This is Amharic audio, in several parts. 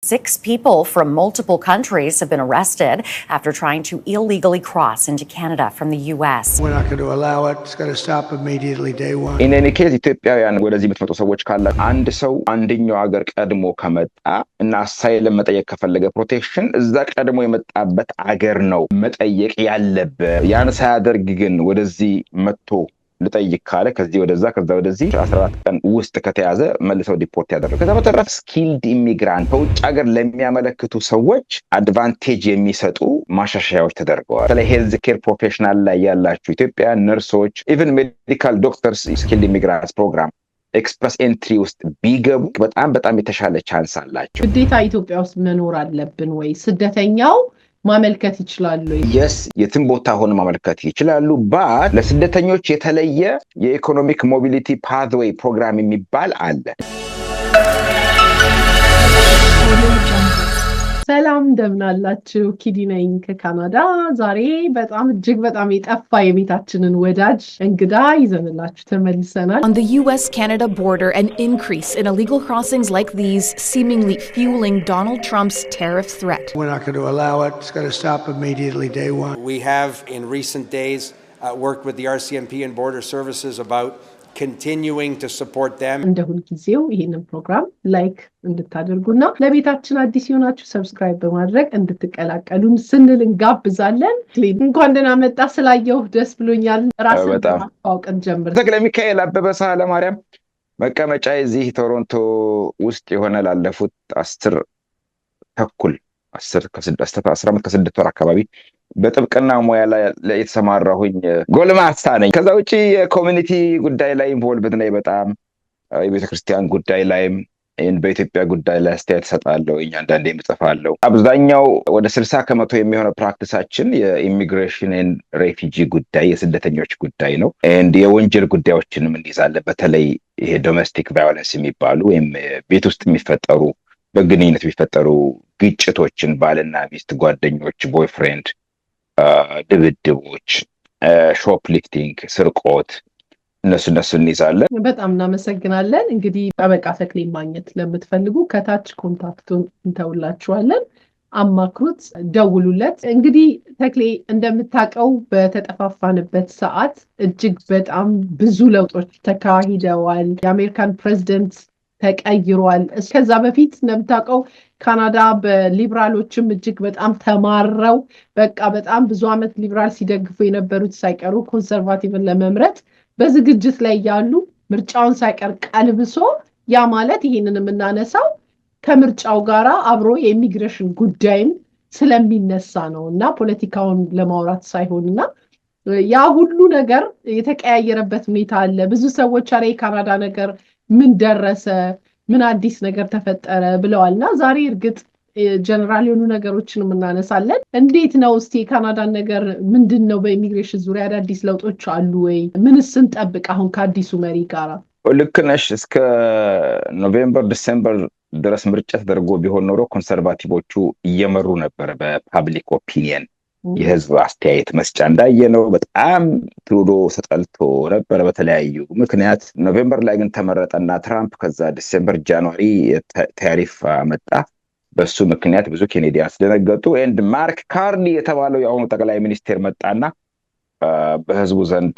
6 people from multiple countries have been arrested after trying to illegally cross into Canada from the US. We're not going to allow it. It's going to stop immediately day one. In any case, ኢትዮጵያውያን ወደዚህ የምትመጡ ሰዎች ካለ አንድ ሰው አንደኛው ሀገር ቀድሞ ከመጣ እና አሳይለም መጠየቅ ከፈለገ ፕሮቴክሽን እዛ ቀድሞ የመጣበት ሀገር ነው መጠየቅ ያለበት። ያን ሳያደርግ ግን ወደዚህ መጥቶ ልጠይቅ ካለ ከዚህ ወደዚህ 14 ቀን ውስጥ ከተያዘ መልሰው ዲፖርት ያደርጋሉ። ከዛ በተረፈ ስኪልድ ኢሚግራንት ከውጭ ሀገር ለሚያመለክቱ ሰዎች አድቫንቴጅ የሚሰጡ ማሻሻያዎች ተደርገዋል። በተለይ ሄልዝ ኬር ፕሮፌሽናል ላይ ያላችሁ ኢትዮጵያውያን ነርሶች፣ ኢቭን ሜዲካል ዶክተርስ ስኪልድ ኢሚግራንት ፕሮግራም ኤክስፕረስ ኤንትሪ ውስጥ ቢገቡ በጣም የተሻለ ቻንስ አላቸው። ግዴታ ኢትዮጵያ ውስጥ መኖር አለብን ወይ? ስደተኛው ማመልከት ይችላሉ? yes የትም ቦታ ሆነ ማመልከት ይችላሉ። ባት ለስደተኞች የተለየ የኢኮኖሚክ ሞቢሊቲ ፓዝዌይ ፕሮግራም የሚባል አለ። ሰላም እንደምን አላችሁ? ኪዲ ነኝ ከካናዳ። ዛሬ እጅግ በጣም የጠፋ የቤታችንን ወዳጅ እንግዳ ይዘንላችሁ ተመልሰናል። On the US-Canada border, an increase in illegal crossings like these seemingly fueling Donald Trump's tariff threat. We're not going to allow it. It's going to stop immediately day one. We have in recent days worked with the RCMP and Border Services about continuing to support them. እንደ ሁልጊዜው ይሄንን ፕሮግራም ላይክ እንድታደርጉና ለቤታችን አዲስ የሆናችሁ ሰብስክራይብ በማድረግ እንድትቀላቀሉን ስንል እንጋብዛለን። እንኳን ደህና መጣ። ስላየው ደስ ብሎኛል። ራስን ማስተዋወቅን ጀምር። ተክለ ሚካኤል አበበ ሳህለ ማርያም መቀመጫ እዚህ ቶሮንቶ ውስጥ የሆነ ላለፉት 10 ዓመት ከ6 ወር አካባቢ በጥብቅና ሙያ ላይ የተሰማራሁኝ ጎልማሳ ነኝ። ከዛ ውጪ የኮሚኒቲ ጉዳይ ላይ ኢንቮልቭድ ነኝ። በጣም የቤተክርስቲያን ጉዳይ ላይም በኢትዮጵያ ጉዳይ ላይ አስተያየት እሰጣለሁ። አንዳንዴ እጽፋለሁ። አብዛኛው ወደ 60% የሚሆነው ፕራክቲሳችን የኢሚግሬሽን ኤንድ ሬፊጂ ጉዳይ የስደተኞች ጉዳይ ነው። የወንጀል ጉዳዮችንም እንይዛለን። በተለይ ይሄ ዶሜስቲክ ቫዮለንስ የሚባሉ ወይም ቤት ውስጥ የሚፈጠሩ በግንኙነት የሚፈጠሩ ግጭቶችን፣ ባልና ሚስት፣ ጓደኞች፣ ቦይፍሬንድ፣ ድብድቦች፣ ሾፕሊፍቲንግ፣ ስርቆት እነሱ እንይዛለን። በጣም እናመሰግናለን። እንግዲህ ጠበቃ ተክሌን ማግኘት ለምትፈልጉ ከታች ኮንታክቱን እንተውላችኋለን። አማክሩት፣ ደውሉለት። እንግዲህ ተክሌ እንደምታውቀው በተጠፋፋንበት ሰዓት እጅግ በጣም ብዙ ለውጦች ተካሂደዋል። የአሜሪካን ፕሬዝደንት ተቀይሯል። ከዛ በፊት እንደምታውቀው ካናዳ በሊበራሎችም እጅግ በጣም ተማረው በጣም ብዙ ዓመት ሊበራል ሲደግፉ የነበሩት ሳይቀሩ ኮንሰርቫቲቭን ለመምረጥ በዝግጅት ላይ ያሉ ምርጫውን ሳይቀር ቀልብሶ ያ ማለት ይሄንን የምናነሳው ከምርጫው ጋራ አብሮ የኢሚግሬሽን ጉዳይም ስለሚነሳ ነውና ፖለቲካውን ለማውራት ሳይሆንና ያ ሁሉ ነገር የተቀያየረበት ሁኔታ አለ። ብዙ ሰዎች አሬ ካናዳ ነገር ምን ደረሰ፣ ምን አዲስ ነገር ተፈጠረ ብለዋልና ዛሬ እርግጥ ጀነራል የሆኑ ነገሮችን እናነሳለን። እንዴት ነው እስቲ ካናዳን ነገር ምንድነው? በኢሚግሬሽን ዙሪያ አዲስ ለውጦች አሉ ወይ? ምንስ እንጠብቅ አሁን ከአዲሱ መሪ ጋር? ልክ ነሽ። እስከ ኖቬምበር ዲሴምበር ድረስ ምርጫ ተደርጎ ቢሆን ኖሮ ኮንሰርቫቲቮቹ እየመሩ ነበር በፓብሊክ ኦፒኒየን የህዝብ አስተያየት መስጫ እንዳየነው በጣም ትሩዶ ተጠልቶ ነበር በተለያዩ ምክንያት። ኖቬምበር ላይ ግን ተመረጠና ትራምፕ ከዛ ዲሴምበር ጃንዋሪ ታሪፍ መጣ። በሱ ምክንያት ብዙ ኬኔዲያንስ ደነገጡ። ማርክ ካርኒ የተባለው የአሁኑ ጠቅላይ ሚኒስቴር መጣና በህዝቡ ዘንድ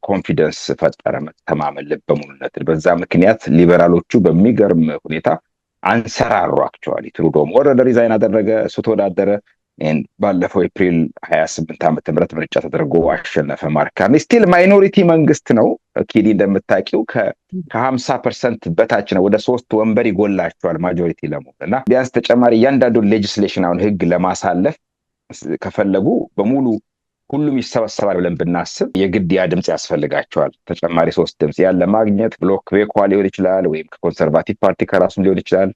ኮንፊደንስ ፈጠረ፣ መተማመን፣ ልበ ሙሉነት። በዛ ምክንያት ሊበራሎቹ በሚገርም ሁኔታ አንሰራሩ። አክቹአሊ ትሩዶም ወረደ፣ ሪዛይን አደረገ፣ እሱ ተወዳደረ። ባለፈው ኤፕሪል 28 ዓመተ ምህረት ምርጫ ተደርጎ አሸነፈ። ማርክ ካርኒ ስቲል ማይኖሪቲ መንግስት ነው። ኪዲ እንደምታውቂው ከ50% በታች ነው። ወደ 3 ወንበር ይጎላቸዋል ማጆሪቲ ለመሆንና ቢያንስ ተጨማሪ እያንዳንዱ ሌጂስሌሽን አሁን ህግ ለማሳለፍ ከፈለጉ በሙሉ ሁሉም ይሰበሰባል ብለን ብናስብ የግድ ያ ድምጽ ያስፈልጋቸዋል። ተጨማሪ 3 ድምጽ ያለ ማግኘት ብሎክ ቤኳ ሊሆን ይችላል፣ ወይም ከኮንሰርቫቲቭ ፓርቲ ከራሱም ሊሆን ይችላል፣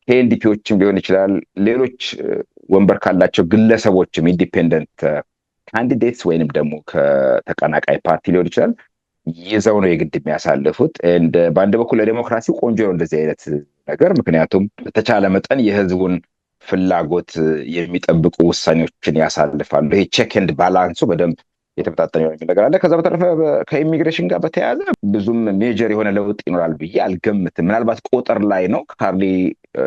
ከኤንዲፒዎችም ሊሆን ይችላል፣ ሌሎች ወንበር ካላቸው ግለሰቦችም ኢንዲፔንደንት ካንዲዴትስ ወይንም ደግሞ ከተቀናቃይ ፓርቲ ሊሆን ይችላል ይዘው ነው የግድ የሚያሳልፉት። በአንድ በኩል ለዲሞክራሲው ቆንጆ ነው እንደዚህ አይነት ነገር፣ ምክንያቱም በተቻለ መጠን የህዝቡን ፍላጎት የሚጠብቁ ውሳኔዎችን ያሳልፋሉ። ይሄ ቼክ ኤንድ ባላንሱ በደንብ የተመጣጠነ የሚል ነገር አለ። ከዛ በተረፈ ከኢሚግሬሽን ጋር በተያያዘ ብዙም ሜጀር የሆነ ለውጥ ይኖራል ብዬ አልገምትም። ምናልባት ቁጥር ላይ ነው ካርሊ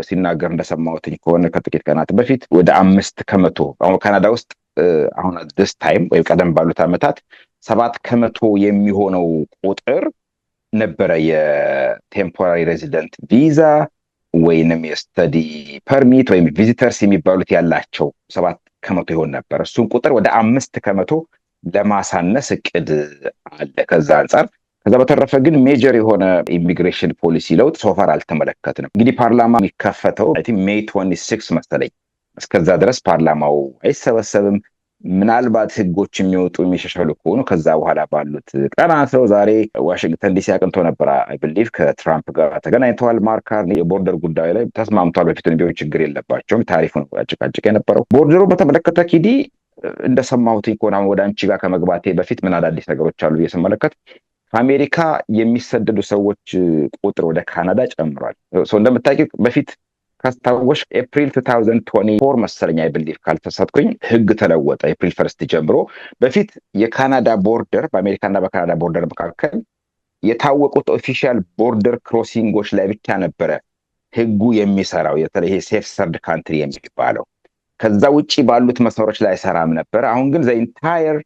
ሲናገር እንደሰማሁትኝ ከሆነ ከጥቂት ቀናት በፊት ወደ 5% አሁን ካናዳ ውስጥ አሁን this time ወይ ቀደም ባሉት ዓመታት 7% የሚሆነው ቁጥር ነበረ የቴምፖራሪ ሬዚደንት ቪዛ ወይንም የስተዲ ፐርሚት ወይም ቪዚተርስ የሚባሉት ያላቸው 7% ይሆን ነበር። እሱን ቁጥር ወደ 5% ለማሳነስ እቅድ አለ ከዛ አንፃር። ከዛ በተረፈ ግን ሜጀር የሆነ ኢሚግሬሽን ፖሊሲ ለውጥ ሶፋር አልተመለከትንም። እንግዲህ ፓርላማ የሚከፈተው ሜይ 26 መሰለኝ። እስከዛ ድረስ ፓርላማው አይሰበሰብም። ምናልባት ህጎች የሚወጡ የሚሻሻሉ ከሆኑ ከዛ በኋላ ባሉት ቀናት ነው። ዛሬ ዋሽንግተን ዲሲ አቅንቶ ነበር አይ ቢሊቭ ከትራምፕ ጋር ተገናኝተዋል። ማርክ ካርኒ የቦርደር ጉዳይ ላይ ተስማምቷል። በፊትም ቢሆን ችግር የለባቸውም። ታሪፉን አጭቃጭቅ የነበረው ቦርደሩ በተመለከተ ኪዲ እንደሰማሁት ከሆነ ወደ አንቺ ጋር ከመግባቴ በፊት ምን አዳዲስ ነገሮች አሉ እየሰመለከት ከአሜሪካ የሚሰደዱ ሰዎች ቁጥር ወደ ካናዳ ጨምሯል። እንደምታውቂው በፊት ካስታወሽ ኤፕሪል 2024 መሰለኝ አይ ቢሊቭ ካልተሳትኩኝ ህግ ተለወጠ። ኤፕሪል 1 ጀምሮ በፊት የካናዳ ቦርደር በአሜሪካና በካናዳ ቦርደር መካከል የታወቁት ኦፊሻል ቦርደር ክሮሲንጎች ላይ ብቻ ነበረ ህጉ የሚሰራው፣ የተለየ ሴፍ ሰርድ ካንትሪ የሚባለው። ከዛ ውጪ ባሉት መስመሮች ላይ ሰራም ነበር። አሁን ግን ዘ ኢንታየር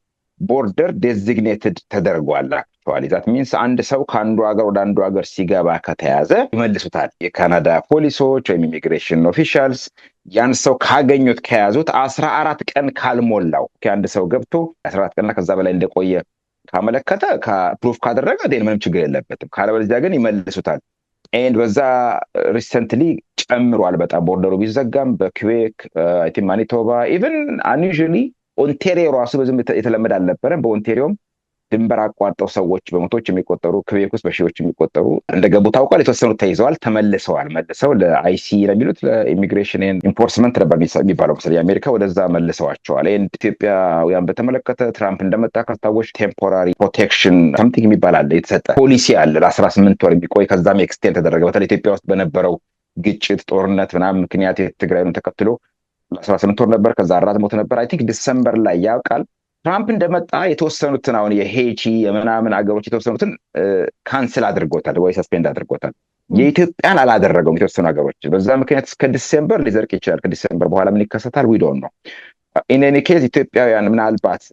ቦርደር ዴዚግኔትድ ተደርጓል። አክቹዋሊ ዛት ሚንስ አንድ ሰው ከአንዱ ሀገር ወደ አንዱ ሀገር ሲገባ ከተያዘ ይመልሱታል የካናዳ ፖሊሶች ወይም ኢሚግሬሽን ኦፊሻልስ። ያን ሰው ካገኙት ከያዙት 14 ቀን ካልሞላው ከአንድ ሰው ገብቶ 14 ቀንና ከዛ በላይ እንደቆየ ካመለከተ ፕሩፍ ካደረገ ምንም ችግር የለበትም። ካለበለዚያ ግን ይመልሱታል። ኤንድ በዛ ሪሰንትሊ ጨምሯል በጣም ቦርደሩ ቢዘጋም በኩዌክ አይ ቲንክ ማኒቶባ ኢቭን አንዩዥሊ ኦንታሪዮ ራሱ በዝም የተለመደ አልነበረም። በኦንታሪዮም ድንበር አቋርጠው ሰዎች በመቶዎች የሚቆጠሩ ኩዌክ ውስጥ በሺዎች የሚቆጠሩ እንደገቡ ታውቋል። የተወሰኑት ተይዘዋል፣ ተመልሰዋል። መልሰው ለአይሲ ለሚሉት ለኢሚግሬሽን ኢንፎርስመንት ነበር የሚባለው መሰለኝ የአሜሪካ፣ ወደዛ መልሰዋቸዋል። ኢትዮጵያውያን በተመለከተ ትራምፕ እንደመጣ ካስታወሽ ቴምፖራሪ ፕሮቴክሽን ሳምቲንግ የሚባል አለ፣ የተሰጠ ፖሊሲ አለ ለ18 ወር የሚቆይ ከዛም ኤክስቴንድ ተደረገ። በተለይ ኢትዮጵያ ውስጥ በነበረው ግጭት ጦርነት ምናምን ምክንያት የትግራይን ተከትሎ ለ18 ወር ነበር። ከዛ 4 ሞት ነበር። አይ ቲንክ ዲሰምበር ላይ ያውቃል ትራምፕ እንደመጣ የተወሰኑትን አሁን የሄይቲ የምናምን አገሮች የተወሰኑትን ካንስል አድርጎታል ወይ ሰስፔንድ አድርጎታል። የኢትዮጵያን አላደረገውም የተወሰኑ ሀገሮች። በዛ ምክንያት እስከ ዲሴምበር ሊዘርቅ ይችላል። ከዲሴምበር በኋላ ምን ይከሰታል ዊ ዶንት ኖ። ኢን ኤኒ ኬዝ ኢትዮጵያውያን ምናልባት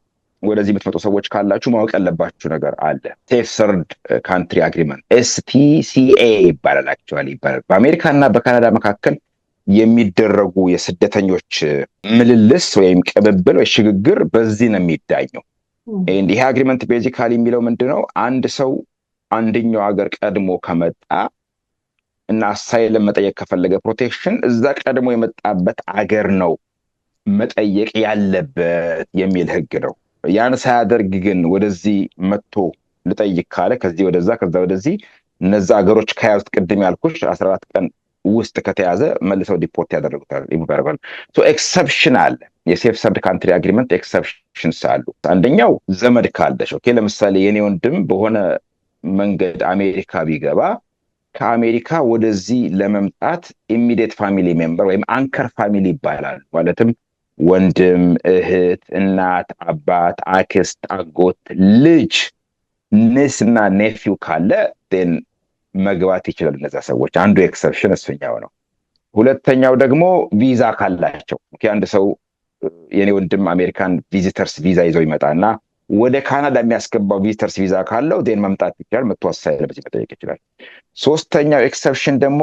ወደዚህ የምትመጡ ሰዎች ካላችሁ ማወቅ ያለባችሁ ነገር አለ። ሴፍ ሰርድ ካንትሪ አግሪመንት STCA ይባላል። አክቹዋሊ ይባላል በአሜሪካና በካናዳ መካከል የሚደረጉ የስደተኞች ምልልስ ወይም ቅብብል ወይ ሽግግር በዚህ ነው የሚዳኘው። ይሄ አግሪመንት ቤዚካሊ የሚለው ምንድነው? አንድ ሰው አንደኛው ሀገር ቀድሞ ከመጣ እና አሳይለም መጠየቅ ከፈለገ ፕሮቴክሽን እዛ ቀድሞ የመጣበት አገር ነው መጠየቅ ያለበት የሚል ህግ ነው። ያን ሳያደርግ ግን ወደዚህ መጥቶ ልጠይቅ ካለ ከዚህ ወደዛ ከዛ ወደዚህ እነዛ ሀገሮች ከያዙት ቅድም ያልኩሽ 14 ቀን ውስጥ ከተያዘ መልሰው ዲፖርት ያደረጉታል። ይባላል ኤክሰፕሽን አለ። የሴፍ ሰርድ ካንትሪ አግሪመንት ኤክሰፕሽንስ አሉ። አንደኛው ዘመድ ካለሽ ኦኬ፣ ለምሳሌ የኔ ወንድም በሆነ መንገድ አሜሪካ ቢገባ ከአሜሪካ ወደዚህ ለመምጣት ኢሚዲየት ፋሚሊ ሜምበር ወይም አንከር ፋሚሊ ይባላል። ማለትም ወንድም፣ እህት፣ እናት፣ አባት፣ አክስት፣ አጎት፣ ልጅ፣ ንስ እና ኔፊው ካለ መግባት ይችላል እነዛ ሰዎች። አንዱ ኤክሰፕሽን እሱኛው ነው። ሁለተኛው ደግሞ ቪዛ ካላቸው አንድ ሰው የኔ ወንድም አሜሪካን ቪዚተርስ ቪዛ ይዘው ይመጣና ወደ ካናዳ የሚያስገባው ቪዚተርስ ቪዛ ካለው መምጣት ይችላል። መጥቶ አሳይለም በዚህ መጠየቅ ይችላል። ሶስተኛው ኤክሰፕሽን ደግሞ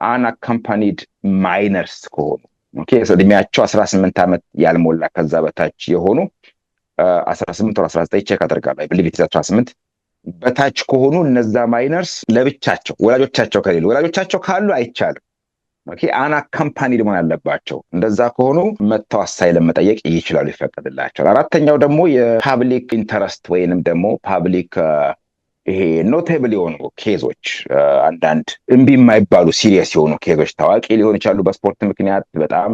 አንአካምፓኒድ ማይነርስ ከሆኑ እድሜያቸው 18 ዓመት ያልሞላ ከዛ በታች የሆኑ 18 or 19 ቼክ አደርጋለሁ አይ ቢሊቭ ኢት 18 በታች ከሆኑ እነዛ ማይነርስ ለብቻቸው ወላጆቻቸው ከሌሉ ወላጆቻቸው ካሉ አይቻልም። አንአካምፓኒድ መሆን አለባቸው። እንደዛ ከሆኑ መጥተው አሳይለም መጠየቅ ይችላሉ፣ ይፈቀድላቸዋል። አራተኛው ደግሞ የፓብሊክ ኢንተረስት ወይንም ደግሞ ፓብሊክ ይሄ ኖቴብል የሆኑ ኬዞች፣ አንዳንድ እምቢ የማይባሉ ሲሪየስ የሆኑ ኬዞች ታዋቂ ሊሆን ይችላሉ በስፖርት ምክንያት በጣም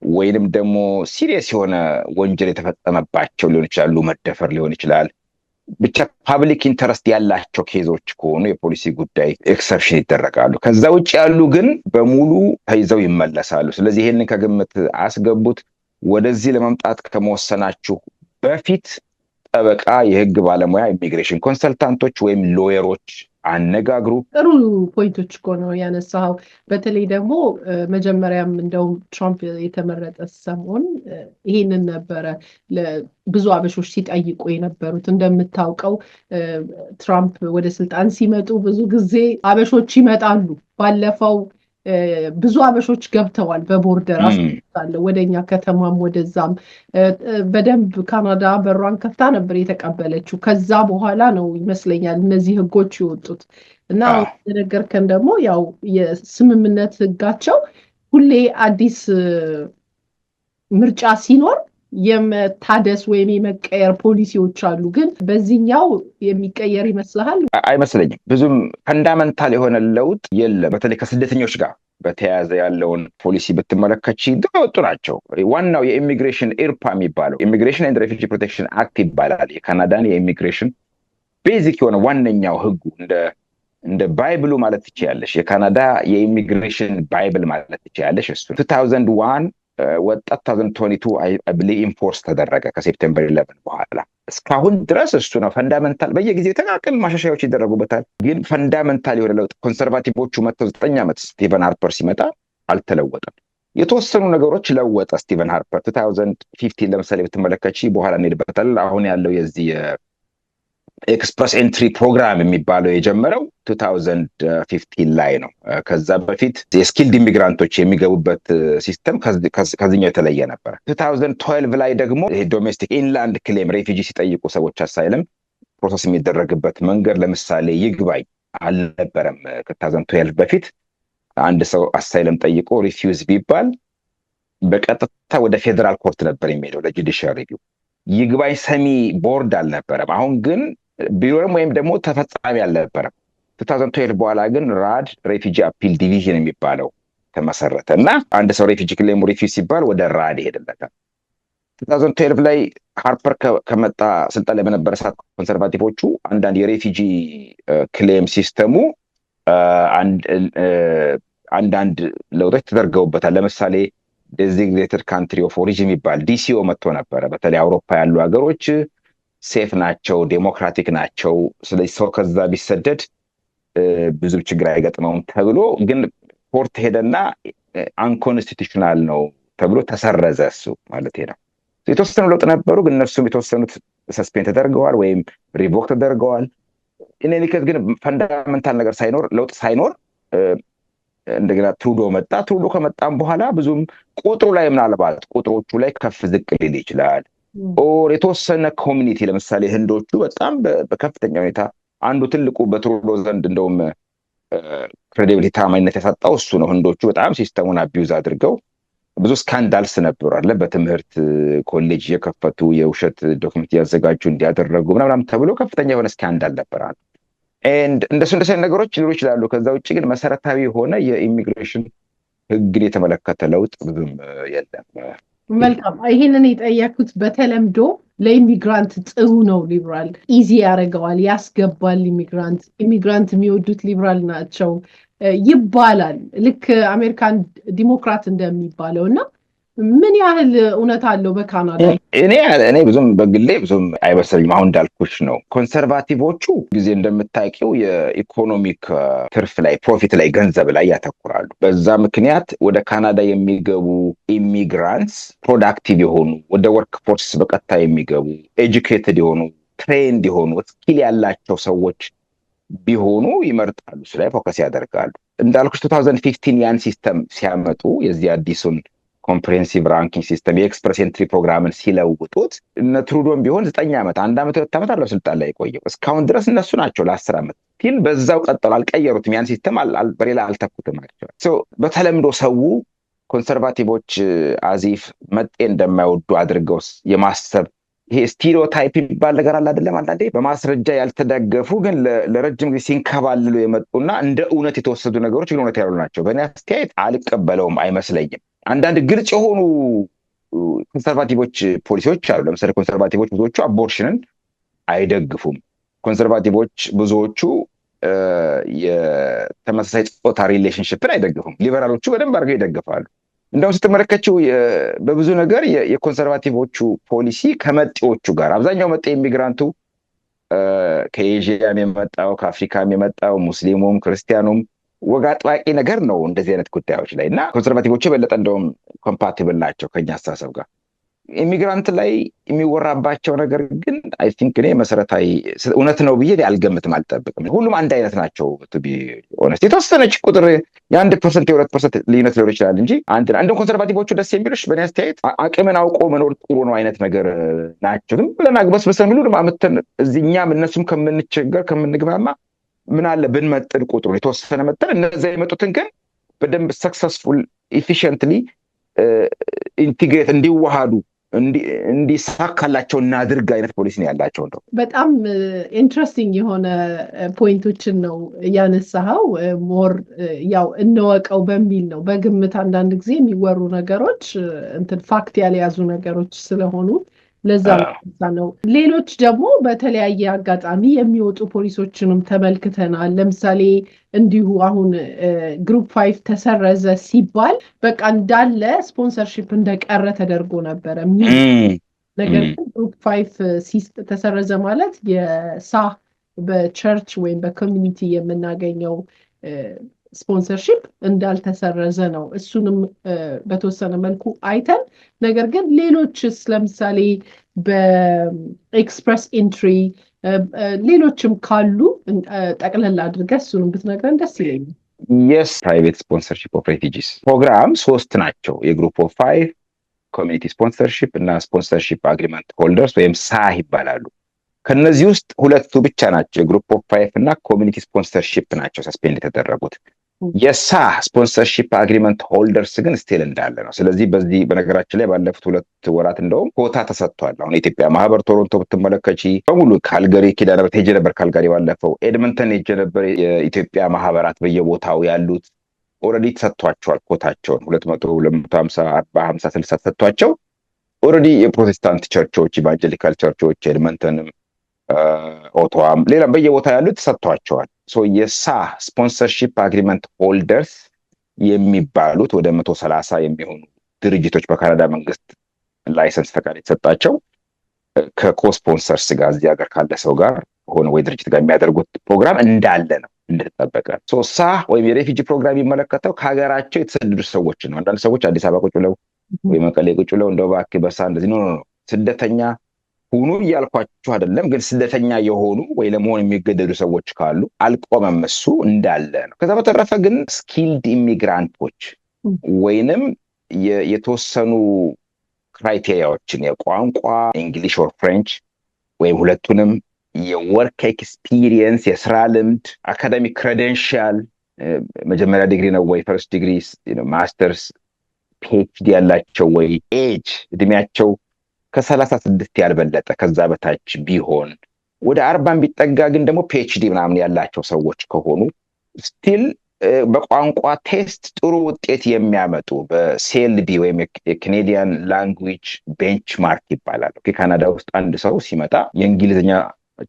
ወይንም ደግሞ ሲሪየስ የሆነ ወንጀል የተፈጸመባቸው ሊሆን ይችላሉ፣ መደፈር ሊሆን ይችላል። ብቻ ፓብሊክ ኢንተረስት ያላቸው ኬዞች ከሆኑ የፖሊሲ ጉዳይ ኤክሰፕሽን ይደረጋሉ። ከዛ ውጭ ያሉ ግን በሙሉ ተይዘው ይመለሳሉ። ስለዚህ ይሄንን ከግምት አስገቡት። ወደዚህ ለመምጣት ከመወሰናችሁ በፊት ጠበቃ፣ የህግ ባለሙያ፣ ኢሚግሬሽን ኮንሰልታንቶች ወይም ሎየሮች አነጋግሩ። ጥሩ ፖይንቶች እኮ ነው ያነሳው። በተለይ ደግሞ መጀመሪያም እንደውም ትራምፕ የተመረጠ ሰሞን ይሄንን ነበረ ብዙ አበሾች ሲጠይቁ የነበሩት። እንደምታውቀው ትራምፕ ወደ ስልጣን ሲመጡ ብዙ ጊዜ አበሾች ይመጣሉ። ባለፈው ብዙ አበሾች ገብተዋል በቦርደር አለ ወደኛ ከተማም ወደዛም በደንብ ካናዳ በሯን ከፍታ ነበር የተቀበለችው። ከዛ በኋላ ነው ይመስለኛል እነዚህ ህጎች የወጡት እና የተነገርከን ደግሞ ያው የስምምነት ህጋቸው ሁሌ አዲስ ምርጫ ሲኖር የመታደስ ወይም የመቀየር ፖሊሲዎች አሉ። ግን በዚህኛው የሚቀየር ይመስልሃል? አይመስለኝም። ብዙም ፈንዳመንታል የሆነ ለውጥ የለም። በተለይ ከስደተኞች ጋር በተያያዘ ያለውን ፖሊሲ ብትመለከች ድሮ የወጡ ናቸው። ዋናው የኢሚግሬሽን ኢርፓ የሚባለው ኢሚግሬሽን ኤንድ ሬፊጂ ፕሮቴክሽን አክት ይባላል። የካናዳን የኢሚግሬሽን ቤዚክ የሆነ ዋነኛው ህጉ እንደ ባይብሉ ማለት ትችያለሽ። የካናዳ የኢሚግሬሽን ባይብል ማለት ትችያለሽ። እሱ 2001 ወጣት 2022 ኢንፎርስ ተደረገ ከሴፕቴምበር 11 በኋላ። እስካሁን ድረስ እሱ ነው ፈንዳመንታል። በየጊዜው የተቃቀል ማሻሻያዎች ይደረጉበታል። ግን ፈንዳመንታል የሆነ ለውጥ ኮንሰርቫቲቮቹ መጥተው 9 ዓመት ስቲቨን ሃርፐር ሲመጣ አልተለወጠም። የተወሰኑ ነገሮች ለወጠ ስቲቨን ሃርፐር 2015 ለምሳሌ ብትመለከች በኋላ እንሄድበታል። አሁን ያለው የዚህ ኤክስፕረስ ኤንትሪ ፕሮግራም የሚባለው የጀመረው 2015 ላይ ነው። ከዛ በፊት የስኪልድ ኢሚግራንቶች የሚገቡበት ሲስተም ከዚህኛው የተለየ ነበር። 2012 ላይ ደግሞ ዶሜስቲክ ኢንላንድ ክሌም ሬፊጂ ሲጠይቁ ሰዎች አሳይለም ፕሮሰስ የሚደረግበት መንገድ ለምሳሌ ይግባኝ አልነበረም። ከ2012 በፊት አንድ ሰው አሳይለም ጠይቆ ሪፊውዝ ቢባል በቀጥታ ወደ ፌዴራል ኮርት ነበር የሚሄደው ለጁዲሻል ሪቪው። ይግባኝ ሰሚ ቦርድ አልነበረም። አሁን ግን ቢሮም ወይም ደግሞ ተፈጻሚ አልነበረም። 2012 በኋላ ግን ራድ ሬፊጂ አፒል ዲቪዥን የሚባለው ተመሰረተ እና አንድ ሰው ሬፊጂ ክሌሙ ሪፊውዝ ሲባል ወደ ራድ ይሄድለታል። 2012 ላይ ሃርፐር ከመጣ ስልጣን ላይ በነበረ ሰዓት ኮንሰርቫቲቮቹ አንዳንድ የሬፊጂ ክሌም ሲስተሙ አንዳንድ ለውጦች ተደርገውበታል። ለምሳሌ ዴዚግኔትድ ካንትሪ ኦፍ ኦሪጂን የሚባል ዲሲኦ መጥቶ ነበረ። በተለይ አውሮፓ ያሉ ሀገሮች ሴፍ ናቸው፣ ዴሞክራቲክ ናቸው፣ ስለዚህ ሰው ከዛ ቢሰደድ ብዙ ችግር አይገጥመውም ተብሎ ግን ኮርት ሄደና አንኮንስቲቱሽናል ነው ተብሎ ተሰረዘ። እሱ ማለት ነው። የተወሰኑ ለውጥ ነበሩ፣ ግን እነሱም የተወሰኑት ሰስፔንድ ተደርገዋል ወይም ሪቮክ ተደርገዋል። እኔኒከት ግን ፈንዳመንታል ነገር ሳይኖር ለውጥ ሳይኖር እንደገና ትሩዶ መጣ። ትሩዶ ከመጣም በኋላ ብዙም ቁጥሩ ላይ ምናልባት ቁጥሮቹ ላይ ከፍ ዝቅ ሊል ይችላል። ኦር የተወሰነ ኮሚኒቲ ለምሳሌ ህንዶቹ በጣም በከፍተኛ ሁኔታ አንዱ ትልቁ በትሩዶ ዘንድ እንደውም ክሬዲቢሊቲ ታማኝነት ያሳጣው እሱ ነው። ህንዶቹ በጣም ሲስተሙን አቢዩዝ አድርገው ብዙ ስካንዳልስ ነበሩ አለ። በትምህርት ኮሌጅ የከፈቱ የውሸት ዶክመንት ያዘጋጁ እንዲያደረጉ ምናምን ተብሎ ከፍተኛ የሆነ ስካንዳል ነበር። እንደሱ ነገሮች ሊኖሩ ይችላሉ። ከዛ ውጭ ግን መሰረታዊ የሆነ የኢሚግሬሽን ህግን የተመለከተ ለውጥ ብዙም የለም። መልካም። ይሄንን የጠየኩት በተለምዶ ለኢሚግራንት ጥሩ ነው ሊብራል ኢዚ ያደርገዋል፣ ያስገባል። ኢሚግራንት የሚወዱት ሊብራል ናቸው ይባላል፣ ልክ አሜሪካን ዲሞክራት እንደሚባለው እና ምን ያህል እውነት አለው በካናዳ? እኔ ብዙም በግሌ ብዙም አይመስለኝም። አሁን እንዳልኩሽ ነው። ኮንሰርቫቲቮቹ ጊዜ እንደምታውቂው የኢኮኖሚክ ትርፍ ላይ ፕሮፊት ላይ ገንዘብ ላይ ያተኩራሉ። በዛ ምክንያት ወደ ካናዳ የሚገቡ ኢሚግራንትስ ፕሮዳክቲቭ የሆኑ ወደ ወርክ ፎርስ በቀጥታ የሚገቡ ኤጁኬትድ የሆኑ ትሬንድ የሆኑ ስኪል ያላቸው ሰዎች ቢሆኑ ይመርጣሉ። እሱ ላይ ፎከስ ያደርጋሉ። እንዳልኩሽ 2015 ያን ሲስተም ሲያመጡ የዚህ አዲሱን ኮምፕሬሄንሲቭ ራንኪንግ ሲስተም የኤክስፕረስ ኤንትሪ ፕሮግራምን ሲለውጡት እነ ትሩዶም ቢሆን 9 ዓመት 1 ዓመት 2 ዓመት አለው ስልጣን ላይ የቆየው። እስካሁን ድረስ እነሱ ናቸው ለ10 ዓመት ግን በዛው ቀጠሉ፣ አልቀየሩትም። ያን ሲስተም በሌላ አልተኩትም ናቸው። በተለምዶ ሰው ኮንሰርቫቲቮች አዚፍ መጤ እንደማይወዱ አድርገው የማሰብ ይሄ ስቴሪዮታይፕ የሚባል ነገር አለ አይደለም? አንዳንዴ በማስረጃ ያልተደገፉ ግን ለረጅም ጊዜ ሲንከባልሉ የመጡና እንደ እውነት የተወሰዱ ነገሮች ግን እውነት ያሉ ናቸው። በእኔ አስተያየት አልቀበለውም፣ አይመስለኝም። አንዳንድ ግልጽ የሆኑ ኮንሰርቫቲቮች ፖሊሲዎች አሉ። ለምሳሌ ኮንሰርቫቲቮች ብዙዎቹ አቦርሽንን አይደግፉም። ኮንሰርቫቲቮች ብዙዎቹ የተመሳሳይ ጾታ ሪሌሽንሽፕን አይደግፉም። ሊበራሎቹ በደንብ አድርገው ይደግፋሉ። እንደውም ስትመለከችው በብዙ ነገር የኮንሰርቫቲቮቹ ፖሊሲ ከመጤዎቹ ጋር አብዛኛው መጤ ኢሚግራንቱ ከኤዥያም የመጣው ከአፍሪካም የመጣው ሙስሊሙም ክርስቲያኑም ወግ አጥባቂ ነገር ነው እንደዚህ አይነት ጉዳዮች ላይ እና ኮንሰርቫቲቮቹ የበለጠ እንደውም ኮምፓቲብል ናቸው ከኛ አስተሳሰብ ጋር። ኢሚግራንት ላይ የሚወራባቸው ነገር ግን አይ ቲንክ እኔ መሰረታዊ እውነት ነው ብዬ አልገምትም፣ አልጠብቅም። ሁሉም አንድ አይነት ናቸው። ቱ ቢ ኦነስት የተወሰነች ቁጥር የ1% የ2% ልዩነት ሊሆን ይችላል እንጂ እንደውም ኮንሰርቫቲቮቹ ደስ የሚሉሽ በእኔ አስተያየት አቅምን አውቆ መኖር ጥሩ ነው አይነት ነገር ናቸው። ዝም ብለን አግበስብሰን ሁሉንም አምጥተን እዚህኛም እነሱም ከምንቸገር ከምንግማማ ምን አለ ብንመጥን ቁጥሩ የተወሰነ መጠን እነዛ የመጡትን ግን በደንብ ሰክሰስፉል ኢፊሽንትሊ ኢንቲግሬት እንዲዋሃዱ እንዲሳካላቸው እናድርግ አይነት ፖሊሲ ነው ያላቸው። እንደው በጣም ኢንትረስቲንግ የሆነ ፖይንቶችን ነው ያነሳኸው። ሞር ያው እንወቀው በሚል ነው። በግምት አንዳንድ ጊዜ የሚወሩ ነገሮች እንትን ፋክት ያልያዙ ነገሮች ስለሆኑ ለዛ ነው። ሌሎች ደግሞ በተለያየ አጋጣሚ የሚወጡ ፖሊሶችንም ተመልክተናል። ለምሳሌ እንዲሁ አሁን ግሩፕ 5 ተሰረዘ ሲባል በቃ እንዳለ ስፖንሰርሺፕ እንደቀረ ተደርጎ ነበረ። ነገር ግን ግሩፕ 5 ተሰረዘ ማለት የሳህ በቸርች ወይም በኮሚኒቲ የምናገኘው ስፖንሰርሺፕ እንዳልተሰረዘ ነው። እሱንም በተወሰነ መልኩ አይተን፣ ነገር ግን ሌሎችስ ለምሳሌ በኤክስፕረስ ኢንትሪ ሌሎችም ካሉ ጠቅለል አድርገህ እሱንም ብትነግረን ደስ ይለኛል። የስ ፕራይቬት ስፖንሰርሺፕ ኦፍ ሬፊጂስ ፕሮግራም 3 ናቸው። የግሩፕ ኦፍ 5 ኮሚኒቲ ስፖንሰርሺፕ እና ስፖንሰርሺፕ አግሪመንት ሆልደርስ ወይም ሳህ ይባላሉ። ከነዚህ ውስጥ 2 ብቻ ናቸው የግሩፕ ኦፍ 5 እና ኮሚኒቲ ስፖንሰርሺፕ ናቸው ሰስፔንድ የተደረጉት። የሳህ ስፖንሰርሺፕ አግሪመንት ሆልደርስ ግን ስቲል እንዳለ ነው። ስለዚህ በዚህ በነገራችን ላይ ባለፉት 2 ወራት እንደውም ኮታ ተሰጥቷል። አሁን የኢትዮጵያ ማህበር ቶሮንቶ ብትመለከቺ በሙሉ ካልጋሪ ኪዳነ ምሕረት ሄጄ ነበር። ካልጋሪ ባለፈው ኤድመንተን ሄጄ ነበር። የኢትዮጵያ ማህበራት በየቦታው ያሉት ኦልሬዲ ተሰጥቷቸዋል ኮታቸውን 200 250 40 50 60 ተሰጥቷቸው ኦልሬዲ የፕሮቴስታንት ቸርቾች ኢቫንጀሊካል ቸርቾች ኤድመንተንም ኦቶዋም ሌላ በየቦታው ያሉት ተሰጥቷቸዋል። ሶ የሳህ ስፖንሰርሺፕ አግሪመንት ሆልደርስ የሚባሉት ወደ 130 የሚሆኑ ድርጅቶች በካናዳ መንግስት ላይሰንስ ፈቃድ የተሰጣቸው ከኮስፖንሰርስ ጋር እዚህ ሀገር ካለ ሰው ጋር ሆነ ወይ ድርጅት ጋር የሚያደርጉት ፕሮግራም እንዳለ ነው እንደተጠበቀ። ሶ ሳህ ወይም የሬፊጂ ፕሮግራም የሚመለከተው ከሀገራቸው የተሰደዱ ሰዎች ነው። አንዳንድ ሰዎች አዲስ አበባ ቁጭ ብለው ወይ መቀሌ ቁጭ ብለው እንደው እባክህ በሳ እንደዚህ ነው ስደተኛ ሁኑ እያልኳችሁ አይደለም፣ ግን ስደተኛ የሆኑ ወይ ለመሆን የሚገደዱ ሰዎች ካሉ አልቆመም፣ እሱ እንዳለ ነው። ከዛ በተረፈ ግን ስኪልድ ኢሚግራንቶች ወይንም የተወሰኑ ክራይቴሪያዎችን የቋንቋ እንግሊሽ ኦር ፍሬንች ወይም ሁለቱንም፣ የወርክ ኤክስፒሪየንስ የስራ ልምድ፣ አካዳሚክ ክሬደንሻል መጀመሪያ ዲግሪ ነው ወይ ፈርስት ዲግሪ፣ ማስተርስ፣ ፒኤችዲ ያላቸው ወይ ኤጅ እድሜያቸው ከ36 ያልበለጠ ከዛ በታች ቢሆን ወደ 40 ቢጠጋ ግን ደግሞ ፒኤችዲ ምናምን ያላቸው ሰዎች ከሆኑ ስቲል በቋንቋ ቴስት ጥሩ ውጤት የሚያመጡ በሲኤልቢ ወይም የካናዲያን ላንጉዌጅ ቤንችማርክ ይባላል። ካናዳ ውስጥ አንድ ሰው ሲመጣ የእንግሊዝኛ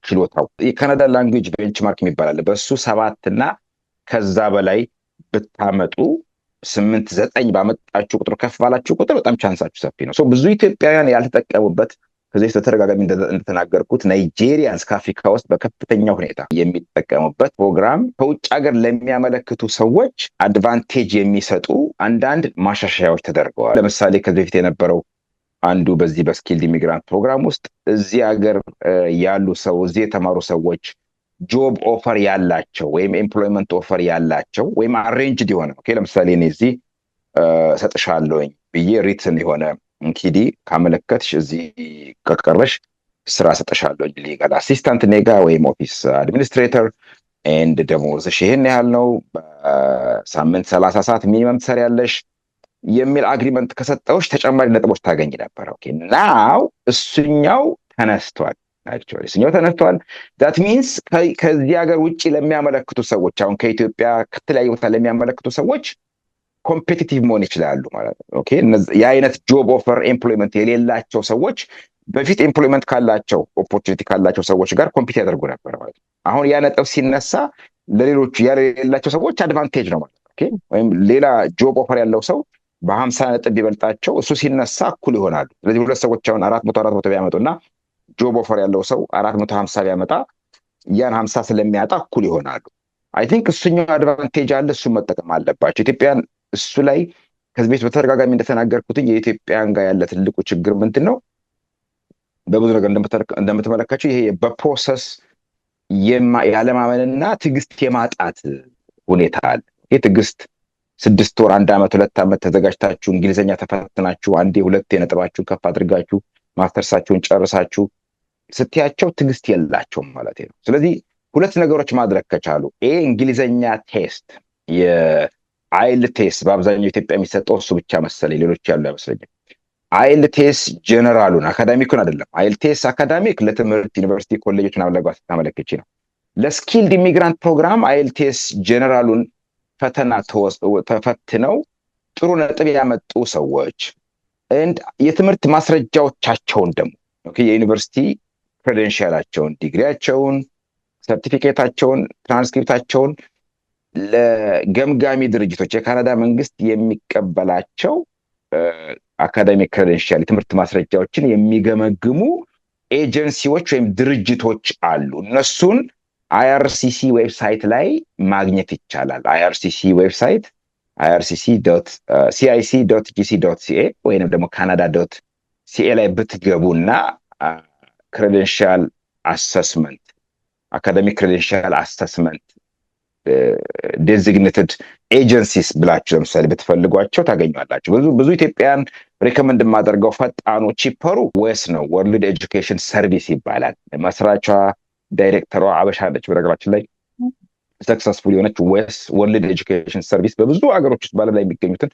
ችሎታው የካናዳ ላንጉዌጅ ቤንችማርክ ይባላል። በሱ 7 እና ከዛ በላይ ብታመጡ 8 9 ባመጣችሁ ቁጥር ከፍ ባላችሁ ቁጥር በጣም ቻንሳችሁ ሰፊ ነው። ብዙ ኢትዮጵያውያን ያልተጠቀሙበት ከዚህ በተደጋጋሚ እንደተናገርኩት ናይጄሪያንስ ከአፍሪካ ውስጥ በከፍተኛ ሁኔታ የሚጠቀሙበት ፕሮግራም ከውጭ ሀገር ለሚያመለክቱ ሰዎች አድቫንቴጅ የሚሰጡ አንዳንድ ማሻሻያዎች ተደርገዋል። ለምሳሌ ከዚህ በፊት የነበረው አንዱ በዚህ በስኪልድ ኢሚግራንት ፕሮግራም ውስጥ እዚህ ሀገር ያሉ ሰው እዚህ የተማሩ ሰዎች ጆብ ኦፈር ያላቸው ወይም ኤምፕሎይመንት ኦፈር ያላቸው ወይም አሬንጅድ የሆነ ለምሳሌ እኔ እዚህ ሰጥሻለሁኝ ብዬ ሪትን የሆነ እንኪዲ ካመለከትሽ እዚህ ከቀረሽ ስራ ሰጥሻለሁኝ ሊጋል አሲስታንት ኔጋ ወይም ኦፊስ አድሚኒስትሬተር ኤንድ ደሞዝሽ ይሄን ያህል ነው፣ በሳምንት 30 ሰዓት ሚኒመም ትሰሪያለሽ የሚል አግሪመንት ከሰጠውሽ ተጨማሪ ነጥቦች ታገኝ ነበር። ኦኬ ናው እሱኛው ተነስቷል። አክቹዋሊ እሱኛው ተነስቷል። ዳት ሚንስ ከዚህ ሀገር ውጪ ለሚያመለክቱ ሰዎች አሁን ከኢትዮጵያ ከተለያዩ ቦታ ለሚያመለክቱ ሰዎች ኮምፒቲቲቭ መሆን ይችላሉ ማለት ነው። ኦኬ የአይነት ጆብ ኦፈር ኤምፕሎይመንት የሌላቸው ሰዎች በፊት ኤምፕሎይመንት ካላቸው ኦፖርቹኒቲ ካላቸው ሰዎች ጋር ኮምፒት ያደርጉ ነበር ማለት ነው። አሁን ያ ነጥብ ሲነሳ ለሌሎቹ የሌላቸው ሰዎች አድቫንቴጅ ነው ማለት ነው። ኦኬ ወይም ሌላ ጆብ ኦፈር ያለው ሰው በ50 ነጥብ ቢበልጣቸው እሱ ሲነሳ እኩል ይሆናሉ። ስለዚህ ሁለት ሰዎች አሁን 400 ቢያመጡና ጆብ ኦፈር ያለው ሰው 450 ቢያመጣ ያን 50 ስለሚያጣ እኩል ይሆናሉ። አይ ቲንክ እሱኛው አድቫንቴጅ አለ፣ እሱን መጠቀም አለባቸው ኢትዮጵያን። እሱ ላይ ከዚህ ቤት በተደጋጋሚ እንደተናገርኩት የኢትዮጵያን ጋር ያለ ትልቁ ችግር ምንድን ነው? በብዙ ነገር እንደምትመለከቸው ይሄ በፕሮሰስ ያለማመንና ትዕግስት የማጣት ሁኔታ አለ። ይህ ትዕግስት 6 ወር 1 ዓመት 2 ዓመት ተዘጋጅታችሁ እንግሊዝኛ ተፈትናችሁ አንዴ ሁለቴ ነጥባችሁን ከፍ አድርጋችሁ ማስተርሳችሁን ጨርሳችሁ ስትያቸው ትዕግስት የላቸውም ማለት ነው። ስለዚህ ሁለት ነገሮች ማድረግ ከቻሉ እንግሊዝኛ ቴስት፣ የአይኤልቲኤስ በአብዛኛው ኢትዮጵያ የሚሰጠው እሱ ብቻ መሰለኝ፣ ሌሎች ያሉ አይመስለኝም። አይኤልቲኤስ ጀነራሉን አካዳሚኩን አይደለም። አይኤልቲኤስ አካዳሚክ ለትምህርት ዩኒቨርሲቲ ኮሌጆች ምናምን ላይ ታመለክቺ ነው። ለስኪልድ ኢሚግራንት ፕሮግራም አይኤልቲኤስ ጀነራሉን ፈተና ተፈትነው ጥሩ ነጥብ ያመጡ ሰዎች የትምህርት ማስረጃዎቻቸውን ደግሞ የዩኒቨርሲቲ ክሬደንሻላቸውን፣ ዲግሪያቸውን፣ ሰርቲፊኬታቸውን፣ ትራንስክሪፕታቸውን ለገምጋሚ ድርጅቶች የካናዳ መንግስት የሚቀበላቸው አካዳሚክ ክሬደንሻል የትምህርት ማስረጃዎችን የሚገመግሙ ኤጀንሲዎች ወይም ድርጅቶች አሉ። እነሱን IRCC ዌብሳይት ላይ ማግኘት ይቻላል። IRCC ዌብሳይት ircc.cic.gc.ca ወይንም ደግሞ canada.ca ላይ ብትገቡና ክሬደንሻል አሰስመንት አካዳሚክ ክሬደንሻል አሰስመንት ዴዚግኔትድ ኤጀንሲስ ብላችሁ ለምሳሌ ብትፈልጓቸው ታገኛላችሁ። ብዙ ኢትዮጵያን ሪከመንድ የማደርገው ፈጣኑ ቺፐሩ ዌስ ነው። ወርልድ ኤጁኬሽን ሰርቪስ ይባላል። መስራቿ ዳይሬክተሯ አበሻ ነች። በነገራችን ላይ ሰክሰስፉል የሆነች ዌስ ወርልድ ኤጁኬሽን ሰርቪስ በብዙ ሀገሮች ውስጥ ባለም ላይ የሚገኙትን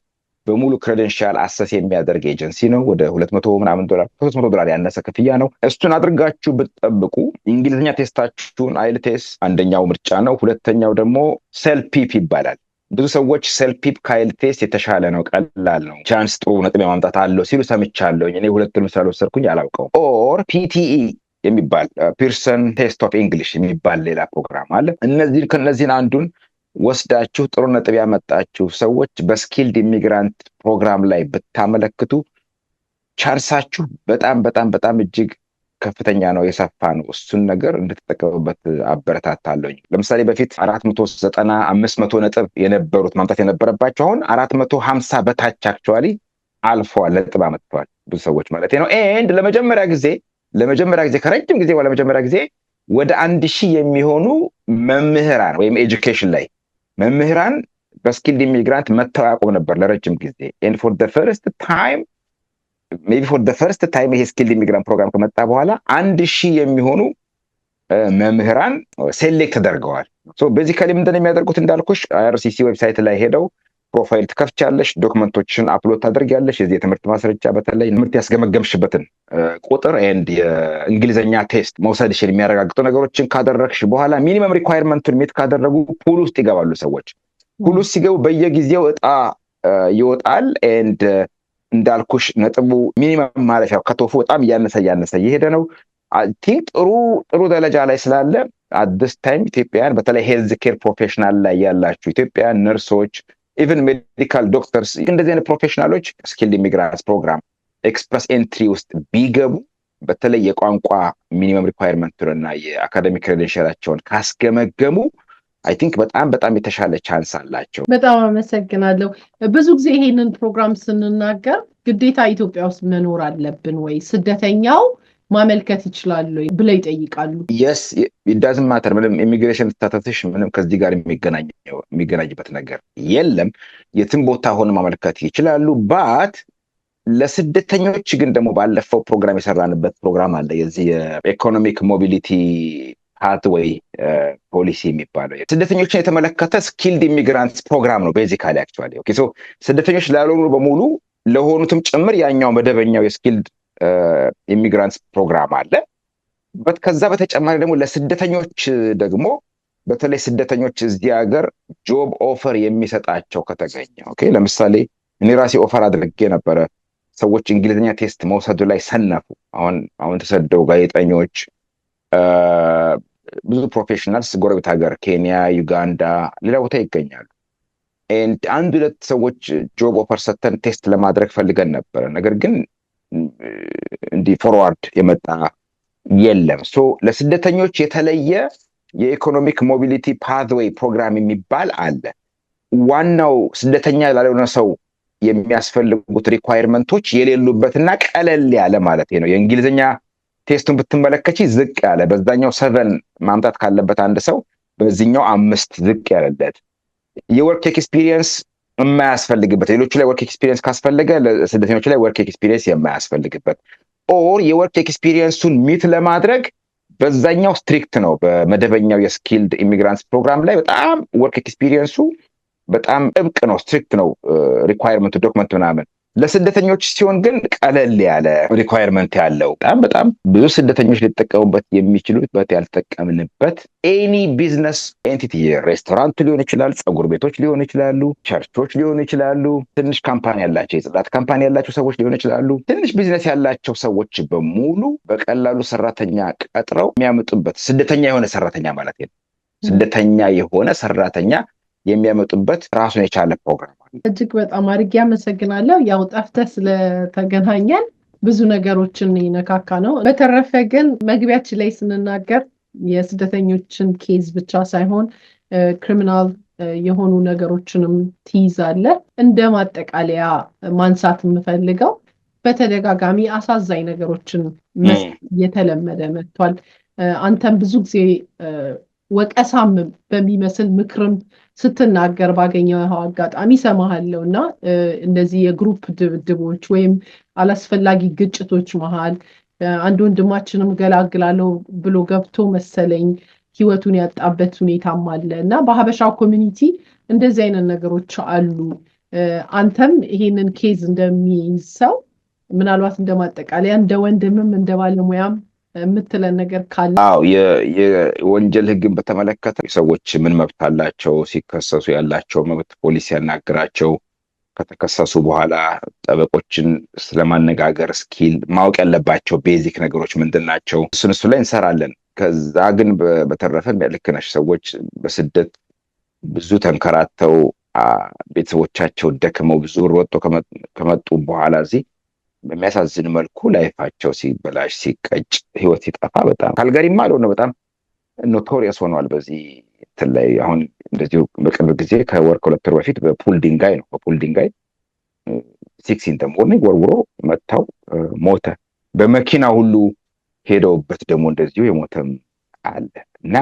በሙሉ ክሬደንሻል አሰስ የሚያደርግ ኤጀንሲ ነው። ወደ $200 ምናምን $300 ያነሰ ክፍያ ነው። እሱን አድርጋችሁ ብትጠብቁ እንግሊዝኛ ቴስታችሁን አይኤልቲኤስ አንደኛው ምርጫ ነው። ሁለተኛው ደግሞ ሴልፒፕ ይባላል። ብዙ ሰዎች ሴልፒፕ ከአይኤልቲኤስ የተሻለ ነው፣ ቀላል ነው፣ ቻንስ ጥሩ ነጥብ ማምጣት አለው ሲሉ ሰምቻለሁ። እኔ ሁለቱንም ስላልወሰድኩኝ አላውቀውም። ኦር PTE የሚባል ፒርሰን ቴስት ኦፍ እንግሊሽ የሚባል ሌላ ፕሮግራም አለ። ከነዚህን አንዱን ወስዳችሁ ጥሩ ነጥብ ያመጣችሁ ሰዎች በስኪልድ ኢሚግራንት ፕሮግራም ላይ ብታመለክቱ ቻንሳችሁ በጣም በጣም በጣም እጅግ ከፍተኛ ነው፣ የሰፋ ነው። እሱን ነገር እንድትጠቀሙበት አበረታታለሁኝ። ለምሳሌ በፊት 490 500 ነጥብ የነበሩት ማምጣት የነበረባቸው አሁን 450 በታች አክቹዋሊ አልፈዋል፣ ነጥብ አመጥተዋል ብዙ ሰዎች ማለት ነው። ኤንድ ለመጀመሪያ ጊዜ ከረጅም ጊዜ ለመጀመሪያ ጊዜ ወደ 1000 የሚሆኑ መምህራን ወይም ኤጁኬሽን ላይ መምህራን በስኪልድ ኢሚግራንት መተው ያቆም ነበር ለረጅም ጊዜ። ኤንድ ፎር ዘ ፈርስት ታይም ይሄ ስኪልድ ኢሚግራንት ፕሮግራም ከመጣ በኋላ 1000 የሚሆኑ መምህራን ሴሌክት ተደርገዋል። ቤዚካሊ ምንድን የሚያደርጉት እንዳልኩሽ IRCC ዌብሳይት ላይ ሄደው ፕሮፋይል ትከፍቻለሽ፣ ዶክመንቶችን አፕሎድ ታደርጊያለሽ። የዚህ የትምህርት ማስረጃ በተለይ ትምህርት ያስገመገምሽበትን ቁጥር ኤንድ የእንግሊዝኛ ቴስት መውሰድሽን የሚያረጋግጡ ነገሮችን ካደረግሽ በኋላ ሚኒመም ሪኳየርመንቱን ሜት ካደረጉ ፑል ውስጥ ይገባሉ ሰዎች። ፑል ውስጥ ሲገቡ በየጊዜው እጣ ይወጣል። ኤንድ እንዳልኩሽ ነጥቡ ሚኒመም ማለፊያው ከቶፉ በጣም እያነሰ እየሄደ ነው። አይ ቲንክ ጥሩ ደረጃ ላይ ስላለ አዲስ ታይም ኢትዮጵያን በተለይ ሄልዝ ኬር ፕሮፌሽናል ላይ ያላችሁ ኢትዮጵያን ነርሶች፣ ኢቨን ሜዲካል ዶክተርስ እንደዚህ አይነት ፕሮፌሽናሎች ስኪልድ ኢሚግራንት ፕሮግራም ኤክስፕረስ ኤንትሪ ውስጥ ቢገቡ በተለይ የቋንቋ ሚኒመም ሪኳየርመንቱንና የአካዳሚክ ክሬደንሻላቸውን ካስገመገሙ አይ ቲንክ በጣም በጣም የተሻለ ቻንስ አላቸው። በጣም አመሰግናለሁ። ብዙ ጊዜ ይሄንን ፕሮግራም ስንናገር ግዴታ ኢትዮጵያ ውስጥ መኖር አለብን ወይ ስደተኛው ማመልከት ይችላል ብለው ይጠይቃሉ። yes it doesn't matter ምንም ኢሚግሬሽን ስታተስሽ ምንም ከዚህ ጋር የሚገናኝበት ነገር የለም። የትም ቦታ ሆነ ማመልከት ይችላሉ። ባት ለስደተኞች ግን ደግሞ ባለፈው ፕሮግራም የሰራንበት ፕሮግራም አለ። የዚህ የኢኮኖሚክ ሞቢሊቲ ፓትዌይ ፖሊሲ የሚባለው ስደተኞችን የተመለከተ ስኪልድ ኢሚግራንት ፕሮግራም ነው ቤዚካሊ አክቹዋሊ። ኦኬ ሶ ስደተኞች ላልሆኑ በሙሉ ለሆኑትም ጭምር ያኛው መደበኛው የስኪልድ ኢሚግራንት ፕሮግራም አለ። ከዛ በተጨማሪ ደግሞ ለስደተኞች ደግሞ በተለይ ስደተኞች እዚህ ሀገር ጆብ ኦፈር የሚሰጣቸው ከተገኘ ኦኬ ለምሳሌ እኔ ራሴ ኦፈር አድርጌ ነበረ። ሰዎች እንግሊዝኛ ቴስት መውሰዱ ላይ ሰነፉ። አሁን ተሰደው ጋዜጠኞች፣ ብዙ ፕሮፌሽናልስ ጎረቤት ሀገር ኬንያ፣ ዩጋንዳ፣ ሌላ ቦታ ይገኛሉ። አንድ ሁለት ሰዎች ጆብ ኦፈር ሰተን ቴስት ለማድረግ ፈልገን ነበረ። ነገር ግን እንዲህ ፎርዋርድ የመጣ የለም። ሶ ለስደተኞች የተለየ የኢኮኖሚክ ሞቢሊቲ ፓዝዌይ ፕሮግራም የሚባል አለ። ዋናው ስደተኛ ላልሆነ ሰው የሚያስፈልጉት ሪኳየርመንቶች የሌሉበትና ቀለል ያለ ማለት ነው። የእንግሊዝኛ ቴስቱን ብትመለከቺ ዝቅ ያለ፣ በዛኛው 7 ማምጣት ካለበት አንድ ሰው በዚህኛው 5 ዝቅ ያለለት፣ የወርክ ኤክስፒሪየንስ የማያስፈልግበት፣ ሌሎቹ ላይ ወርክ ኤክስፒሪየንስ ካስፈለገ ለስደተኞች ላይ ወርክ ኤክስፒሪየንስ የማያስፈልግበት፣ ኦር የወርክ ኤክስፒሪየንሱን ሚት ለማድረግ በዛኛው ስትሪክት ነው። በመደበኛው የስኪልድ ኢሚግራንትስ ፕሮግራም ላይ በጣም ወርክ ኤክስፒሪየንሱ በጣም ጥብቅ ነው፣ ስትሪክት ነው ሪኳየርመንቱ ዶክመንት ምናምን። ለስደተኞች ሲሆን ግን ቀለል ያለ ሪኳየርመንት ያለው በጣም ብዙ ስደተኞች ሊጠቀሙበት የሚችሉበት ያልተጠቀምንበት ኤኒ ቢዝነስ ኤንቲቲ፣ ሬስቶራንት ሊሆን ይችላል፣ ፀጉር ቤቶች ሊሆን ይችላሉ፣ ቸርቾች ሊሆን ይችላሉ፣ ትንሽ ካምፓኒ ያላቸው የጽዳት ካምፓኒ ያላቸው ሰዎች ሊሆን ይችላሉ። ትንሽ ቢዝነስ ያላቸው ሰዎች በሙሉ በቀላሉ ሰራተኛ ቀጥረው የሚያመጡበት፣ ስደተኛ የሆነ ሰራተኛ ማለት ነው። ስደተኛ የሆነ ሰራተኛ የሚያመጡበት ራሱን የቻለ ፕሮግራም አለ። እጅግ በጣም አድርጌ አመሰግናለሁ። ያው ጠፍተህ ስለተገናኘን ብዙ ነገሮችን ይነካካ ነው። በተረፈ ግን መግቢያችን ላይ ስንናገር የስደተኞችን ኬዝ ብቻ ሳይሆን ክሪሚናል የሆኑ ነገሮችንም ትይዛለህ። እንደ ማጠቃለያ ማንሳት የምፈልገው በተደጋጋሚ አሳዛኝ ነገሮችን እየተለመደ መጥቷል። አንተም ብዙ ጊዜ ወቀሳም በሚመስል ምክርም ስትናገር ባገኘው አጋጣሚ ሰማሃለሁ እና እንደዚህ የግሩፕ ድብድቦች ወይም አላስፈላጊ ግጭቶች መሃል አንድ ወንድማችንም ገላግላለሁ ብሎ ገብቶ መሰለኝ ህይወቱን ያጣበት ሁኔታም አለ እና በሀበሻው ኮሚኒቲ እንደዚህ አይነት ነገሮች አሉ። አንተም ይሄንን ኬዝ እንደሚይዝ ሰው ምናልባት እንደማጠቃለያ እንደ ወንድምም እንደ ባለሙያም የምትለን ነገር ካለ? አዎ፣ የወንጀል ህግን በተመለከተ ሰዎች ምን መብት አላቸው? ሲከሰሱ ያላቸው መብት ፖሊስ ያናግራቸው፣ ከተከሰሱ በኋላ ጠበቆችን ስለማነጋገር ስኪል ማወቅ ያለባቸው ቤዚክ ነገሮች ምንድን ናቸው? እሱ ላይ እንሰራለን። ከዛ ግን በተረፈ ልክ ነሽ፣ ሰዎች በስደት ብዙ ተንከራተው ቤተሰቦቻቸው ደክመው ብዙ ወጥቶ ከመጡ በኋላ እዚህ በሚያሳዝን መልኩ ላይፋቸው ሲበላሽ፣ ሲቀጭ፣ ህይወት ሲጠፋ በጣም ካልጋሪማ አልሆነ በጣም ኖቶሪየስ ሆኗል። በዚህ ላይ አሁን እንደዚሁ በቅርብ ጊዜ ከወር ከሁለት ወር በፊት በፑል ድንጋይ 6 ኢን ዘ ሞርኒንግ ወርውሮ መታው ሞተ። በመኪና ሁሉ ሄደውበት ደግሞ እንደዚሁ የሞተም አለ እና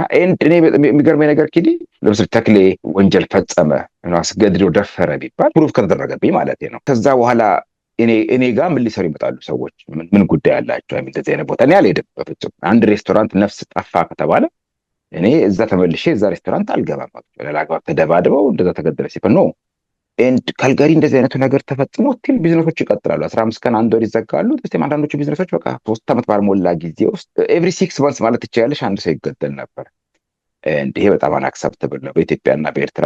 እኔ የሚገርመኝ ነገር ኪዲ ለምሳሌ ተክሌ ወንጀል ፈጸመ አስገድዶ ደፈረ ቢባል ፕሩፍ ከተደረገብኝ ማለት ነው። ከዛ በኋላ እኔ ጋር ምን ሊሰሩ ይመጣሉ ሰዎች? ምን ጉዳይ አላቸው? እንደዚህ አይነት ቦታ እኔ አልሄድም በፍጹም። አንድ ሬስቶራንት ነፍስ ጠፋ ከተባለ እኔ እዛ ተመልሼ እዛ ሬስቶራንት አልገባም። ለአግባብ ተደባድበው እንደዛ ተገደለ ሲባል ኖ ኤንድ ካልጋሪ እንደዚህ አይነቱ ነገር ተፈጽሞ ስቲል ቢዝነሶች ይቀጥላሉ። 15 ቀን አንድ ወር ይዘጋሉ። እስቲም አንዳንዶቹ ቢዝነሶች በቃ 3 ዓመት ባልሞላ ጊዜ ውስጥ ኤቭሪ 6 months ማለት ትችላለሽ አንድ ሰው ይገደል ነበር። ይሄ በጣም አናክሰፕተብል ነው። በኢትዮጵያና በኤርትራ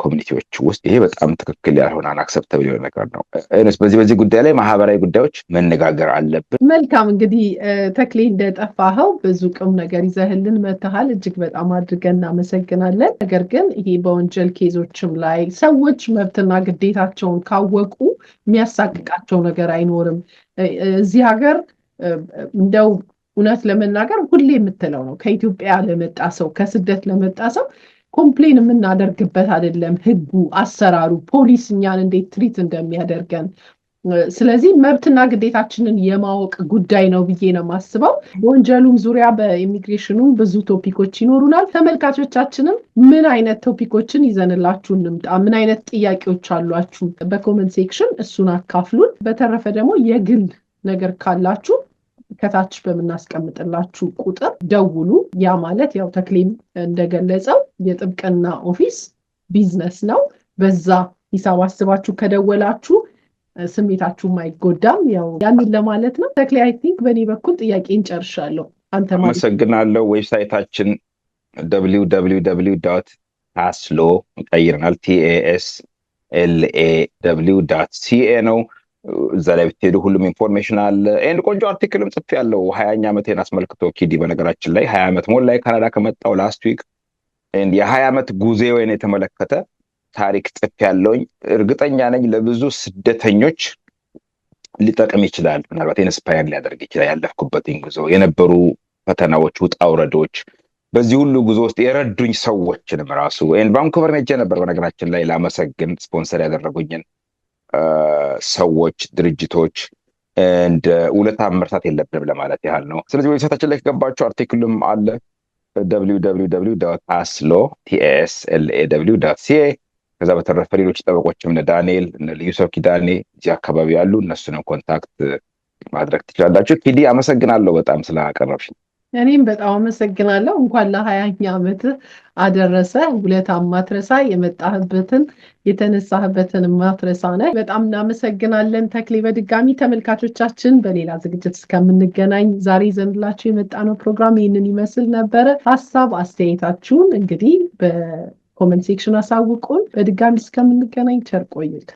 ኮሚኒቲዎች ውስጥ ይሄ በጣም ትክክል ያልሆነ አናክሰፕተብል የሆነ ነገር ነው። በዚህ ጉዳይ ላይ ማህበራዊ ጉዳዮች መነጋገር አለብን። መልካም እንግዲህ ተክሌ እንደጠፋኸው ብዙ ቁም ነገር ይዘህልን መተሃል። እጅግ በጣም አድርገን እናመሰግናለን። ነገር ግን ይሄ በወንጀል ኬዞችም ላይ ሰዎች መብትና ግዴታቸውን ካወቁ የሚያሳቅቃቸው ነገር አይኖርም። እዚህ ሀገር እንደው እውነት ለመናገር ሁሌ የምትለው ነው፣ ከኢትዮጵያ ለመጣ ሰው ከስደት ለመጣ ሰው ኮምፕሌን የምናደርግበት አይደለም ህጉ፣ አሰራሩ፣ ፖሊስ እኛን እንዴት ትሪት እንደሚያደርገን። ስለዚህ መብትና ግዴታችንን የማወቅ ጉዳይ ነው ብዬ ነው የማስበው። በወንጀሉም ዙሪያ በኢሚግሬሽኑ ብዙ ቶፒኮች ይኖሩናል። ተመልካቾቻችንም ምን አይነት ቶፒኮችን ይዘንላችሁ እንምጣ፣ ምን አይነት ጥያቄዎች አሏችሁ በኮመንት ሴክሽን እሱን አካፍሉን። በተረፈ ደግሞ የግል ነገር ካላችሁ ከታች በምናስቀምጥላችሁ ቁጥር ደውሉ። ያ ማለት ያው ተክሌም እንደገለጸው የጥብቅና ኦፊስ ቢዝነስ ነው። በዛ ሂሳብ አስባችሁ ከደወላችሁ ስሜታችሁም አይጎዳም። ያው ያንን ለማለት ነው። ተክሌ አይ ቲንክ በእኔ በኩል ጥያቄን ጨርሻለሁ። አንተ ማለት አመሰግናለሁ። ዌብሳይታችን www.taslo ቀይረናል TASLAW.ca ነው። እዛ ላይ ብትሄዱ ሁሉም ኢንፎርሜሽን አለ። ኤንድ ቆንጆ አርቲክልም ጽፍ ያለው 20ኛ ዓመቴን አስመልክቶ ኪዲ በነገራችን ላይ 20 ዓመት ሞላ ካናዳ ከመጣው ላስት ዊክ ኤንድ የ20 ዓመት ጉዞዬን የተመለከተ ታሪክ ጽፍ ያለውኝ። እርግጠኛ ነኝ ለብዙ ስደተኞች ሊጠቅም ይችላል። ምናልባት ኢንስፓየር ሊያደርግ ይችላል። ያለፍኩበትን ጉዞ የነበሩ ፈተናዎች፣ ውጣ ውረዶች፣ በዚህ ሁሉ ጉዞ ውስጥ የረዱኝ ሰዎችንም ራሱ ቫንኩቨር ሄጄ ነበር በነገራችን ላይ ላመሰግን ስፖንሰር ያደረጉኝን ሰዎች፣ ድርጅቶች እንደ ውለታ መርሳት የለብንም ለማለት ያህል ነው። ስለዚህ ዌብሳይታችን ላይ ከገባችሁ አርቲክሉም አለ www.taslaw.ca። ከዛ በተረፈ ሌሎች ጠበቆችም እነ ዳንኤል እነ ዩሰፍ ኪዳኔ እዚህ አካባቢ ያሉ እነሱንም ኮንታክት ማድረግ ትችላላችሁ። ኪዲ አመሰግናለሁ በጣም ስላቀረብሽኝ። እኔም በጣም አመሰግናለሁ። እንኳን ለ20ኛ ዓመት አደረሰ። ውለታ ማትረሳ የመጣህበትን የተነሳህበትን ማትረሳ ነህ። በጣም እናመሰግናለን ተክሌ። በድጋሚ ተመልካቾቻችን በሌላ ዝግጅት እስከምንገናኝ ዛሬ ዘንድላችሁ የመጣነው ፕሮግራም ይህንን ይመስል ነበረ። ሀሳብ አስተያየታችሁን እንግዲህ በኮሜንት ሴክሽን አሳውቁን። በድጋሚ እስከምንገናኝ ቸር ቆዩልን።